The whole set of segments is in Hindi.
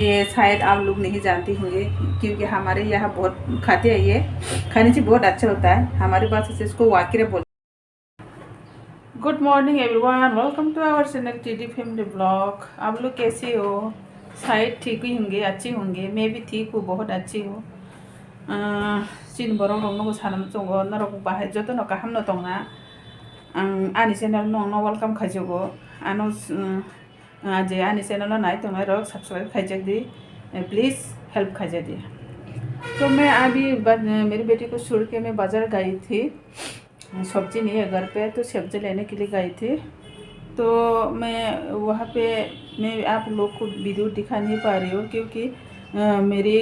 ये शायद आप लोग नहीं जानती होंगे क्योंकि हमारे यहाँ बहुत खाते हैं। ये खाने से बहुत अच्छा होता है। हमारे पास से इसको वाकिरा बोलते हैं। Good morning everyone, welcome to our channel TD family blog. आप लोग कैसे हो? शायद ठीक ही होंगे, अच्छे होंगे। मैं भी ठीक हूँ, बहुत अच्छी हूँ। चिन बरं रंग सानम चंगो नरक बाहे जो तो हम न तंगना आनी चैनल नो वेलकम खाजोगो आनो आज आनी चैनल नाई तो मैं रख सब्सक्राइब खाजक दी, प्लीज़ हेल्प खाजा दी। तो मैं अभी मेरी बेटी को छोड़ के मैं बाज़ार गई थी। सब्जी नहीं है घर पे, तो सब्जी लेने के लिए गई थी। तो मैं वहाँ पे मैं आप लोग को वीडियो दिखा नहीं पा रही हूँ क्योंकि मेरी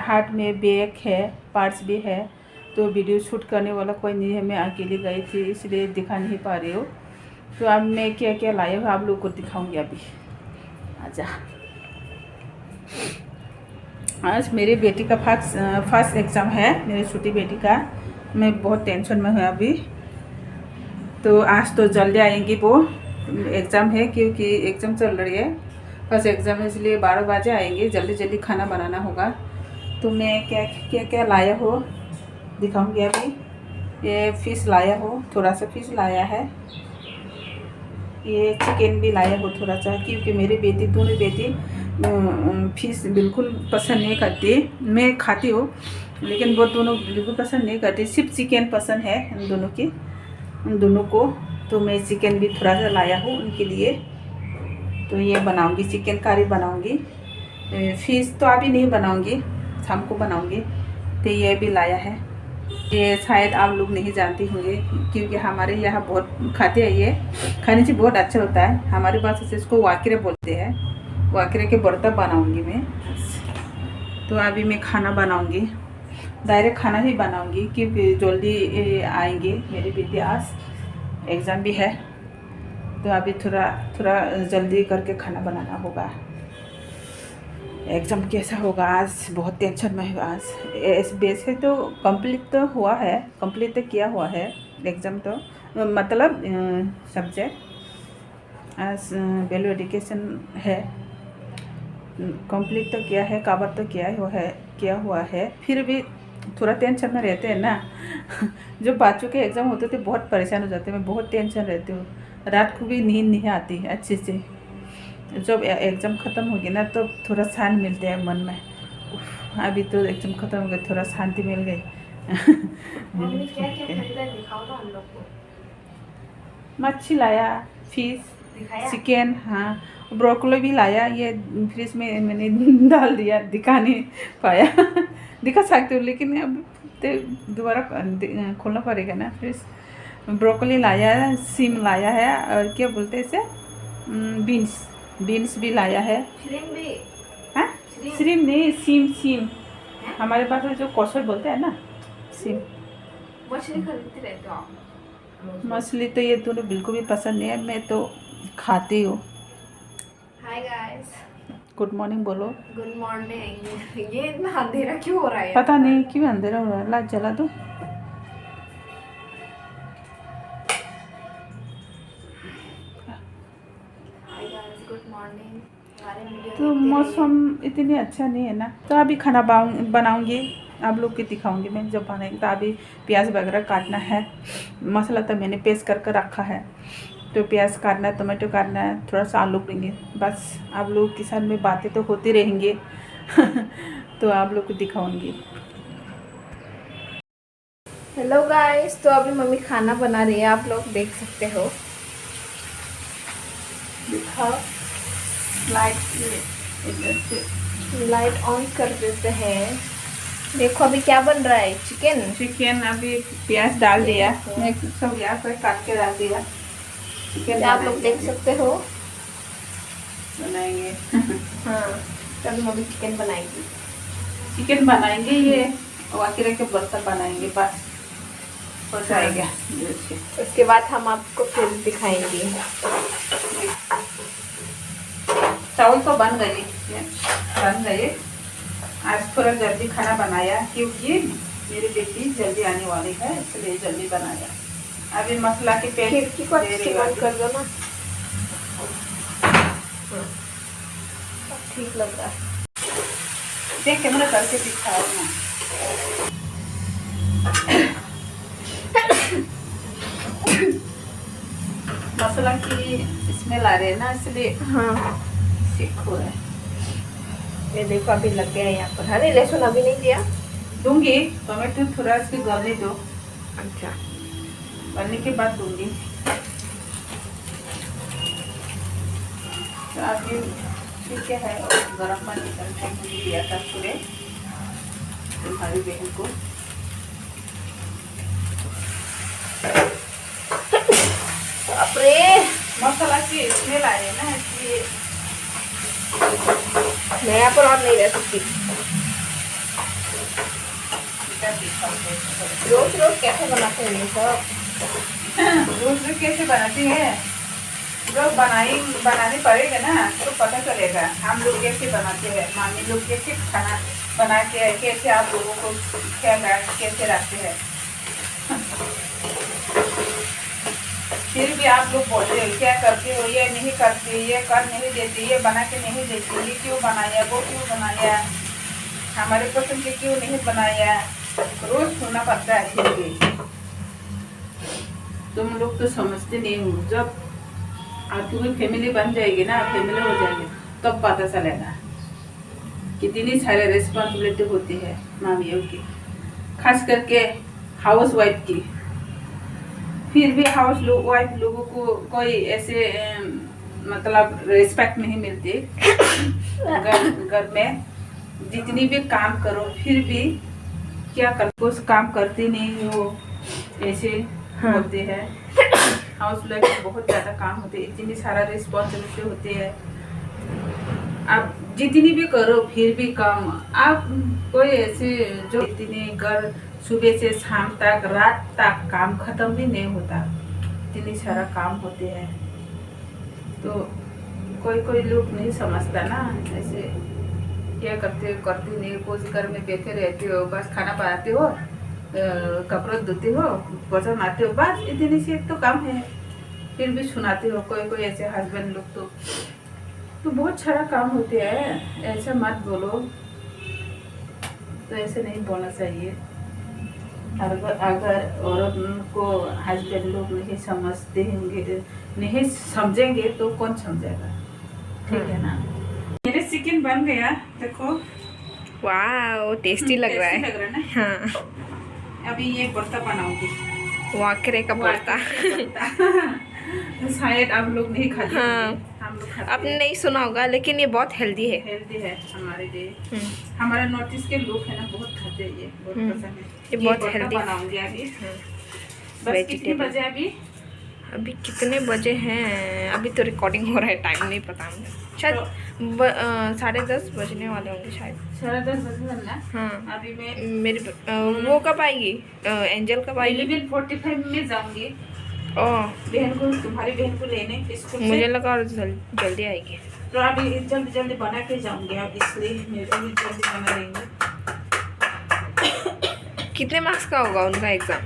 हाथ में बैग है, पार्ट्स भी है, तो वीडियो शूट करने वाला कोई नहीं है। मैं अकेली गई थी इसलिए दिखा नहीं पा रही हूँ। तो अब मैं क्या क्या लाई हूँ आप लोग को दिखाऊंगी अभी। आजा। आज मेरी बेटी का फर्स्ट एग्ज़ाम है, मेरी छोटी बेटी का। मैं बहुत टेंशन में हूँ अभी। तो आज तो जल्दी आएंगी वो, एग्ज़ाम है क्योंकि एग्ज़ाम चल रही है, फर्स्ट एग्ज़ाम है, इसलिए 12 बजे आएंगे। जल्दी जल्दी खाना बनाना होगा। तो मैं क्या क्या लाया हो दिखाऊंगी अभी। ये फ़िश लाया हो, थोड़ा सा फ़िश लाया है। ये चिकन भी लाया हो थोड़ा सा, क्योंकि मेरी बेटी दोनों बेटी फिश बिल्कुल पसंद नहीं करती। मैं खाती हूँ लेकिन वो दोनों बिल्कुल पसंद नहीं करती, सिर्फ चिकन पसंद है उन दोनों को। तो मैं चिकन भी थोड़ा सा लाया हूँ उनके लिए। तो ये बनाऊंगी, चिकन करी बनाऊंगी। फिश तो अभी नहीं बनाऊंगी, शाम को बनाऊंगी। तो ये भी लाया है। ये शायद आप लोग नहीं जानती होंगे क्योंकि हमारे यहाँ बहुत खाते हैं। ये खाने से बहुत अच्छा होता है। हमारे पास से इसको वाकिरा बोलते हैं। वाकिरे के बर्तन बनाऊंगी मैं। तो अभी मैं खाना बनाऊंगी, डायरेक्ट खाना ही बनाऊंगी क्योंकि जल्दी आएंगे मेरी बेटी। आज एग्ज़ाम भी है, तो अभी थोड़ा जल्दी करके खाना बनाना होगा। एग्ज़ाम कैसा होगा आज, बहुत टेंशन में है आज। वैसे तो कंप्लीट तो हुआ है, कंप्लीट तो किया हुआ है एग्ज़ाम, तो मतलब सब्जेक्ट आज वैल्यू एजुकेशन है, कंप्लीट तो किया है, कवर तो किया हुआ है। फिर भी थोड़ा टेंशन में रहते हैं ना। जो बच्चों के एग्ज़ाम होते थे बहुत परेशान हो जाते हैं। मैं बहुत टेंशन रहती हूँ, रात को भी नींद नहीं आती अच्छे से। जब एग्ज़ाम ख़त्म हो गया ना तो थोड़ा शांति मिलते हैं मन में। अभी तो एग्ज़ाम ख़त्म हो गया, थोड़ा शांति मिल गई। मच्छी लाया, फिश, चिकन, हाँ, ब्रोकली भी लाया। ये फ्रिज में मैंने डाल दिया, दिखा नहीं पाया। दिखा सकते हो लेकिन अब तो दोबारा खोलना पड़ेगा ना फ्रिज। ब्रोकली लाया, सिम लाया है, और क्या बोलते हैं इसे, बीन्स भी लाया है। हाँ, श्रिम्प नहीं, सिम। हमारे पास जो कौशल बोलते हैं ना, सिम। मछली खरीदते रहते हो आप? मछली तो ये दोनों बिल्कुल भी पसंद नहीं है, मैं तो खाती हूँ। हाय गाइस, गुड मॉर्निंग बोलो। Good morning. ये इतना अंधेरा क्यों हो रहा है? पता नहीं क्यों अंधेरा हो रहा है, लाइट जला दो। Hi guys, good morning. तो मौसम इतनी अच्छा नहीं है ना, तो अभी खाना बनाऊंगी, आप लोग को दिखाऊंगी मैं जब बनाएंगे। तो अभी प्याज वगैरह काटना है, मसाला तो मैंने पेस्ट करके रखा है। तो प्याज काटना है, टमाटो काटना है, थोड़ा सा आलू लेंगे, बस। आप लोग के साथ में बातें तो होती रहेंगी। तो आप लोग को दिखाऊंगी। हेलो गाइस, तो अभी मम्मी खाना बना रही है, आप लोग देख सकते हो। दिखाओ, लाइट ऑन कर देते हैं। देखो अभी क्या बन रहा है, चिकन अभी प्याज डाल दिया, मैं सब यहाँ पर काट के डाल दिया। चिकन आप लोग देख सकते हो, बनाएंगे। हाँ, तभी मम्मी चिकन बनाएगी। चिकन बनाएंगे, ये वाकिरा के बर्तन बनाएंगे, बस हो जाएगा। उसके बाद हम आपको फिर दिखाएंगे। चावल तो बन गए। आज थोड़ा जल्दी खाना बनाया क्योंकि मेरी बेटी जल्दी आने वाली है, इसलिए जल्दी बनाया। अभी मसाला के पेस्ट कर दो ना। ठीक लग रहा है। देख कैमरा करके दिखाओ ना। मसाला की स्मेल आ रही है ना, इसलिए हाँ सीखो है। ये देखो अभी लग गया है यहाँ पर। अरे लहसुन अभी नहीं दिया? दूंगी, टमाटो थोड़ा इसके गलने दो, अच्छा गलने के बाद दूंगी। तो अभी ठीक है, और गर्म पानी करके मुझे दिया था पूरे तुम्हारी बहन को। अपने मसाला की स्मेल आ रही है ना, इसलिए मैं यहाँ पर और नहीं रह सकती। रोज रोज कैसे बनाते हैं ये सब? रोज कैसे बनाती है, जो बनाने पड़ेगा ना तो पता चलेगा हम लोग कैसे बनाते हैं, मामी लोग कैसे खाना बनाते हैं, कैसे आप लोगों को ख्याल कैसे रखते हैं। फिर भी आप लोग बोलते हो क्या करते हो, ये नहीं करते, ये कर नहीं देते, ये बना के नहीं देते, ये क्यों बनाया, वो क्यों बनाया, हमारे पसंद के क्यों नहीं बनाया, रोज सुनना पड़ता है। फिर भी तुम लोग तो समझते नहीं हो। जब आपकी कोई फैमिली बन जाएगी ना, फैमिली हो जाएगी, तब पता चलेगा कितनी सारे रिस्पॉन्सिबिलिटी होती है मामियों की, खास करके हाउस वाइफ की। फिर भी हाउस वाइफ लोगों को कोई ऐसे मतलब रिस्पेक्ट नहीं मिलती। घर में जितनी भी काम करो फिर भी क्या कर, कुछ काम करते नहीं हो, ऐसे होते हैं। हाउस वाइफ में बहुत ज़्यादा काम होते हैं, इतनी सारा रिस्पॉन्सिबिलिटी होती है। आप जितनी भी करो फिर भी कम। आप कोई ऐसे जो इतने घर सुबह से शाम तक रात तक काम खत्म भी नहीं होता, इतनी सारा काम होते हैं। तो कोई लोग नहीं समझता ना, ऐसे क्या करते नहीं, कुछ घर में बैठे रहते हो, बस खाना बनाते हो, कपड़े धोते हो, पोछा मारते हो, बस इतनी सी तो काम है। फिर भी सुनाते हो कोई ऐसे हस्बैंड लोग तो बहुत सारा काम होते हैं। ऐसा मत बोलो, तो ऐसे नहीं बोलना चाहिए। अगर औरत को हस्बैंड लोग नहीं समझते होंगे, नहीं समझेंगे तो कौन समझेगा, ठीक है ना। मेरे चिकन बन गया, देखो। वाह टेस्टी लग रहा है। लग रहा है ना। हाँ अभी ये भरता बनाऊंगी, वाकरे का भरता। शायद आप लोग नहीं खाते हाँ। होंगे, हम लोग खाते आपने हैं। नहीं सुना होगा, लेकिन ये बहुत हेल्दी है। हेल्दी है हमारे लिए। हमारे नॉर्थ ईस्ट के लोग है ना, बहुत खाते हैं, ये बहुत पसंद है। ये बहुत भरता हेल्दी बनाऊंगी अभी। बस कितने वेजिटेबल। बजे अभी कितने बजे हैं? अभी तो रिकॉर्डिंग हो रहा है, टाइम नहीं पता मुझे। शायद 10:30 बजने वाले होंगे शायद। 10:30 बजे ना। हाँ अभी मैं मेरी वो कब आएगी? एंजल कब आएगी? 11:45 में जाऊंगी ओह बहन को, तुम्हारी बहन को लेने स्कूल मुझे से। लगा और जल्दी आएगी। तो अभी जल्दी बना के जाऊंगी, अब इसलिए मेरे भी जल्दी बना लेंगे। कितने मार्क्स का होगा उनका एग्ज़ाम?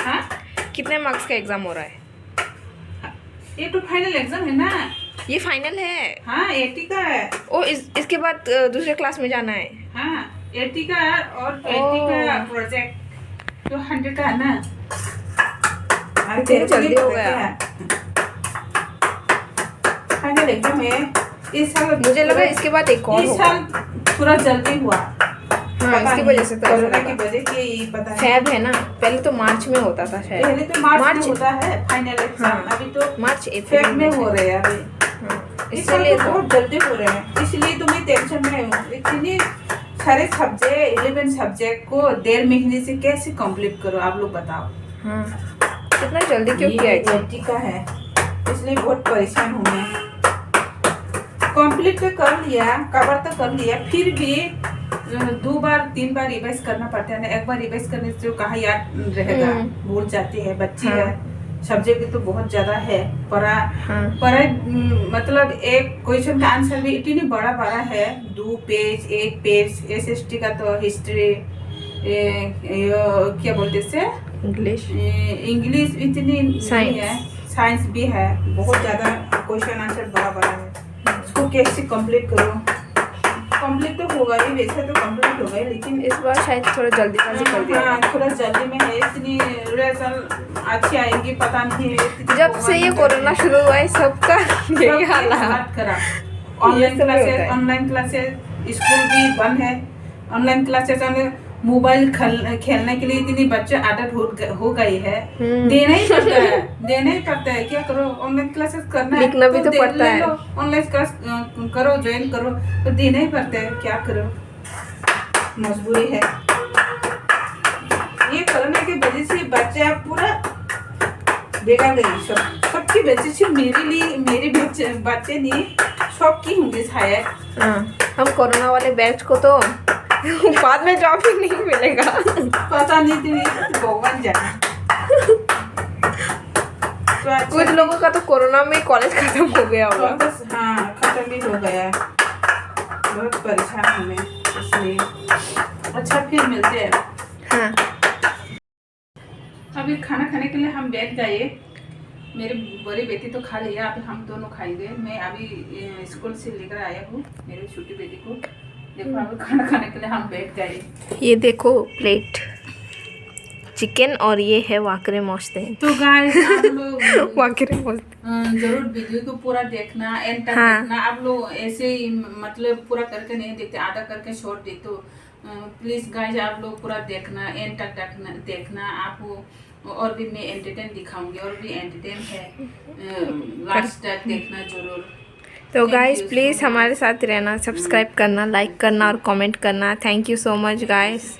हाँ, कितने मार्क्स का एग्ज़ाम हो रहा है? ये तो फाइनल एग्जाम है ना। ये फाइनल है? हाँ 80 का है। ओ इसके बाद दूसरे क्लास में जाना है? हाँ 80 का और 20 का प्रोजेक्ट, तो 100 का है ना। अरे इतनी जल्दी हो गया। फाइनल एग्जाम है इस साल। मुझे लगा इसके बाद एक और इस होगा। साल पूरा जल्दी हुआ। हाँ इसकी वजह से तो ऐसा कोरोना की लगा। वजह से पता है। फेब है ना, पहले तो मार्च में होता था शायद। पहले तो मार्च में होता है फाइनल एग्जाम। हाँ, अभी तो मार्च फेब अप्रैल में हो रहे हैं अभी। हाँ, इस साल इसलिए तो तो बहुत जल्दी हो रहे हैं, इसलिए तो मैं टेंशन में हूँ। इतनी सारे सब्जेक्ट 11 सब्जेक्ट को 1.5 महीने से कैसे कंप्लीट करो, आप लोग बताओ। हाँ कितना जल्दी क्यों किया है? 80 का है, इसलिए बहुत परेशान हूँ मैं। कंप्लीट तो कर लिया, कवर तो कर लिया, फिर भी 2 बार 3 बार रिवाइज करना पड़ता है ना। एक बार रिवाइज करने से कहाँ याद रहेगा, भूल जाते हैं बच्चे। हाँ। है सब्जेक्ट तो बहुत ज्यादा है, हाँ। मतलब एक क्वेश्चन का आंसर भी इतनी बड़ा है, 2 पेज 1 पेज। SST का तो हिस्ट्री, क्या बोलते से इंग्लिश इतनी नहीं है, साइंस भी है, बहुत ज्यादा क्वेश्चन आंसर बड़ा है। इसको कैसे कंप्लीट करो, कंप्लीट तो होगा ही, वैसे तो कंप्लीट होगा ही, लेकिन इस बार शायद थोड़ा जल्दीबाजी कर दिया। हाँ, थोड़ा जल्दी में है, इतनी रिजल्ट अच्छी आएगी पता नहीं है। जब से ये कोरोना शुरू हुआ है सबका यही हालत खराब। ऑनलाइन क्लासेस स्कूल भी बंद है। ऑनलाइन क्लासेस मोबाइल खेलने के लिए इतनी बच्चे आदत हो गई है। देना ही पड़ता है, क्या करो, ऑनलाइन क्लासेस करना है, लिखना भी तो पड़ता है। ऑनलाइन क्लास करो, ज्वाइन करो, तो देना ही पड़ता है, क्या करो, मजबूरी है। ये कोरोना की वजह से बच्चे पूरा बेकार गई, सबकी वजह से मेरे बच्चे नहीं, सबकी होंगे शायद। हम कोरोना वाले बैच को तो बाद में जॉब ही नहीं मिलेगा, पता नहीं थी, भगवान जाने। तो अच्छा, कुछ लोगों का तो कोरोना में कॉलेज खत्म हो गया होगा। हाँ, खत्म भी हो गया, बहुत परेशान हमें, इसलिए अच्छा फिर मिलते हैं। हाँ, अभी खाना खाने के लिए हम बैठ गए। मेरी बड़ी बेटी तो खा लिया, अभी हम दोनों खाएंगे। मैं अभी स्कूल से लेकर आया हूँ मेरी छोटी बेटी को। देखो अभी खाना खाने के लिए हम बैठ गए। ये देखो प्लेट चिकन और ये है वाकरे मोस्ते। तो गाइस आप लोग वाकरे मोस्ते जरूर वीडियो को पूरा देखना, एंड तक हाँ। देखना। आप लोग ऐसे ही मतलब पूरा करके नहीं देखते, आधा करके छोड़ दे, तो प्लीज गाइस आप लोग पूरा देखना, एंड तक देखना। आपको और भी मैं एंटरटेन दिखाऊंगी, और भी एंटरटेन है, लास्ट तक देखना जरूर। तो गाइस प्लीज़ हमारे साथ रहना, सब्सक्राइब करना, लाइक करना और कमेंट करना। Thank you so much guys.